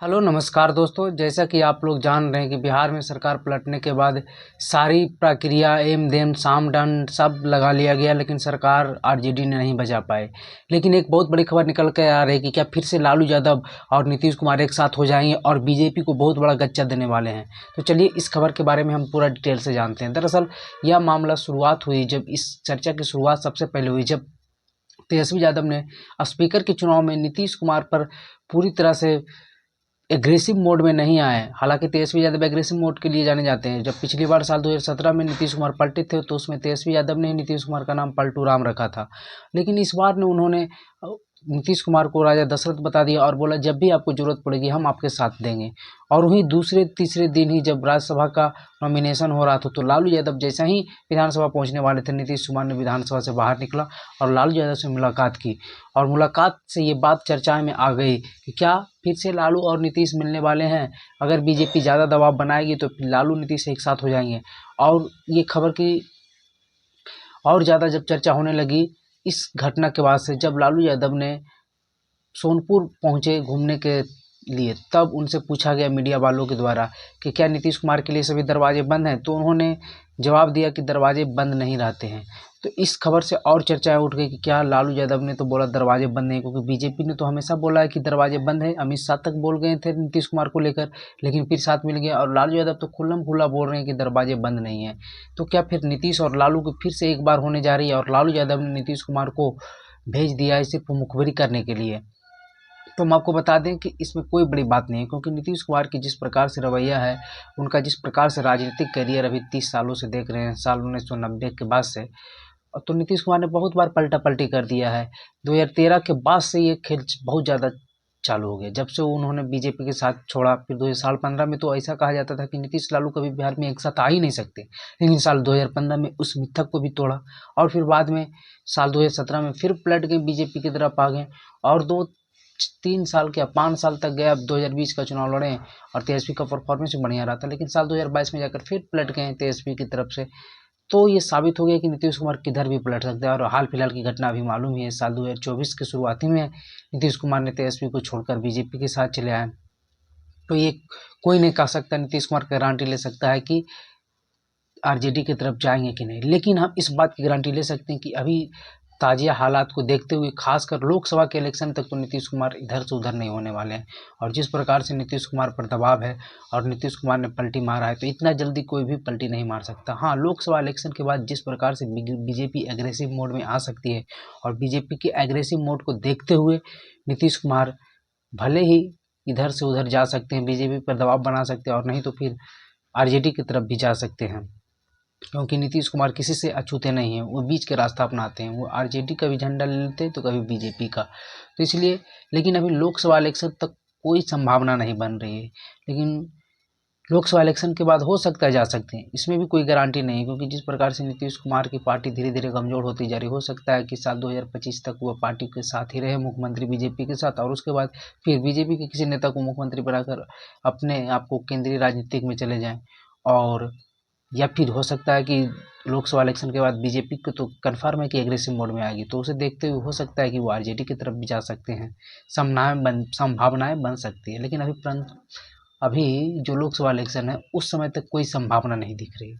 Hello नमस्कार दोस्तों। जैसा कि आप लोग जान रहे हैं कि बिहार में सरकार पलटने के बाद सारी प्रक्रिया एम देम साम दंड सब लगा लिया गया, लेकिन सरकार आरजेडी ने नहीं बचा पाए। लेकिन एक बहुत बड़ी खबर निकल कर आ रही है कि क्या फिर से लालू यादव और नीतीश कुमार एक साथ हो जाएंगे और बीजेपी को बहुत बड़ा गच्चा देने वाले हैं। तो चलिए इस खबर के बारे में हम पूरा डिटेल से जानते हैं। दरअसल यह मामला शुरुआत हुई जब इस चर्चा की शुरुआत सबसे पहले हुई जब तेजस्वी यादव ने स्पीकर के चुनाव में नीतीश कुमार पर पूरी तरह से एग्रेसिव मोड में नहीं आए। हालांकि तेजस्वी यादव एग्रेसिव मोड के लिए जाने जाते हैं। जब पिछली बार साल 2017 में नीतीश कुमार पलटे थे तो उसमें तेजस्वी यादव ने नीतीश कुमार का नाम पलटू राम रखा था, लेकिन इस बार ने उन्होंने नीतीश कुमार को राजा दशरथ बता दिया और बोला जब भी आपको जरूरत पड़ेगी हम आपके साथ देंगे। और वहीं दूसरे तीसरे दिन ही जब राज्यसभा का नॉमिनेशन हो रहा था तो लालू यादव जैसा ही विधानसभा पहुंचने वाले थे, नीतीश कुमार ने विधानसभा से बाहर निकला और लालू यादव से मुलाकात की। और मुलाकात से ये बात चर्चा में आ गई कि क्या फिर से लालू और नीतीश मिलने वाले हैं। अगर बीजेपी ज़्यादा दबाव बनाएगी तो फिर लालू नीतीश एक साथ हो जाएंगे। और ये खबर की और ज़्यादा जब चर्चा होने लगी इस घटना के बाद से, जब लालू यादव ने सोनपुर पहुंचे घूमने के लिए, तब उनसे पूछा गया मीडिया वालों के द्वारा कि क्या नीतीश कुमार के लिए सभी दरवाजे बंद हैं, तो उन्होंने जवाब दिया कि दरवाजे बंद नहीं रहते हैं। तो इस खबर से और चर्चाएं उठ गई कि क्या लालू यादव ने तो बोला दरवाजे बंद नहीं, क्योंकि बीजेपी ने तो हमेशा बोला है कि दरवाजे बंद हैं। अमित शाह तक बोल गए थे नीतीश कुमार को लेकर, लेकिन फिर साथ मिल गया। और लालू यादव तो खुल्लम खुल्ला बोल रहे हैं कि दरवाजे बंद नहीं है। तो क्या फिर नीतीश और लालू की फिर से एक बार होने जा रही है और लालू यादव ने नीतीश कुमार को भेज दिया है सिर्फ मुखबिरी करने के लिए। तो हम आपको बता दें कि इसमें कोई बड़ी बात नहीं है, क्योंकि नीतीश कुमार की जिस प्रकार से रवैया है, उनका जिस प्रकार से राजनीतिक करियर अभी 30 सालों से देख रहे हैं, साल 1990 के बाद से, तो नीतीश कुमार ने बहुत बार पलटा पलटी कर दिया है। 2013 के बाद से ये खेल बहुत ज़्यादा चालू हो गया, जब से उन्होंने बीजेपी के साथ छोड़ा। फिर 2015 में तो ऐसा कहा जाता था कि नीतीश लालू कभी बिहार में एक साथ आ ही नहीं सकते, लेकिन साल 2015 में उस मिथक को भी तोड़ा। और फिर बाद में साल 2017 में फिर पलट गए, बीजेपी की तरफ आ गए और 2-3 साल क्या 5 साल तक गए। अब 2020 का चुनाव लड़े और तेजस्वी का परफॉर्मेंस भी बढ़िया रहा था, लेकिन साल 2022 में जाकर फिर पलट गए तेजस्वी की तरफ से। तो ये साबित हो गया कि नीतीश कुमार किधर भी पलट सकते हैं। और हाल फिलहाल की घटना अभी मालूम ही है, साल 2024 के शुरुआती में नीतीश कुमार ने तेजस्वी को छोड़कर बीजेपी के साथ चले आए। तो ये कोई नहीं कह सकता, नीतीश कुमार गारंटी ले सकता है कि आरजेडी की तरफ जाएंगे कि नहीं, लेकिन हम इस बात की गारंटी ले सकते हैं कि अभी ताज़ा हालात को देखते हुए खासकर लोकसभा के इलेक्शन तक तो नीतीश कुमार इधर से उधर नहीं होने वाले हैं। और जिस प्रकार से नीतीश कुमार पर दबाव है और नीतीश कुमार ने पलटी मारा है, तो इतना जल्दी कोई भी पलटी नहीं मार सकता। हाँ, लोकसभा इलेक्शन के बाद जिस प्रकार से बीजेपी एग्रेसिव मोड में आ सकती है, और बीजेपी के एग्रेसिव मोड को देखते हुए नीतीश कुमार भले ही इधर से उधर जा सकते हैं, बीजेपी पर दबाव बना सकते हैं, और नहीं तो फिर आरजेडी की तरफ भी जा सकते हैं। क्योंकि नीतीश कुमार किसी से अछूते नहीं हैं, वो बीच के रास्ता अपनाते हैं। वो आरजेडी का भी झंडा ले लेते हैं तो कभी बीजेपी का, तो इसलिए। लेकिन अभी लोकसभा इलेक्शन तक कोई संभावना नहीं बन रही है, लेकिन लोकसभा इलेक्शन के बाद हो सकता है जा सकते हैं, इसमें भी कोई गारंटी नहीं है। क्योंकि जिस प्रकार से नीतीश कुमार की पार्टी धीरे धीरे कमजोर होती जा रही, हो सकता है कि साल 2025 तक वो पार्टी के साथ ही रहे, मुख्यमंत्री बीजेपी के साथ, और उसके बाद फिर बीजेपी के किसी नेता को मुख्यमंत्री बनाकर अपने आप को केंद्रीय राजनीतिक में चले जाएं। और या फिर हो सकता है कि लोकसभा इलेक्शन के बाद बीजेपी को तो कन्फर्म है कि एग्रेसिव मोड में आएगी, तो उसे देखते हुए हो सकता है कि वो आरजेडी की तरफ भी जा सकते हैं। संभावनाएं बन सकती है, लेकिन अभी जो लोकसभा इलेक्शन है उस समय तक कोई संभावना नहीं दिख रही।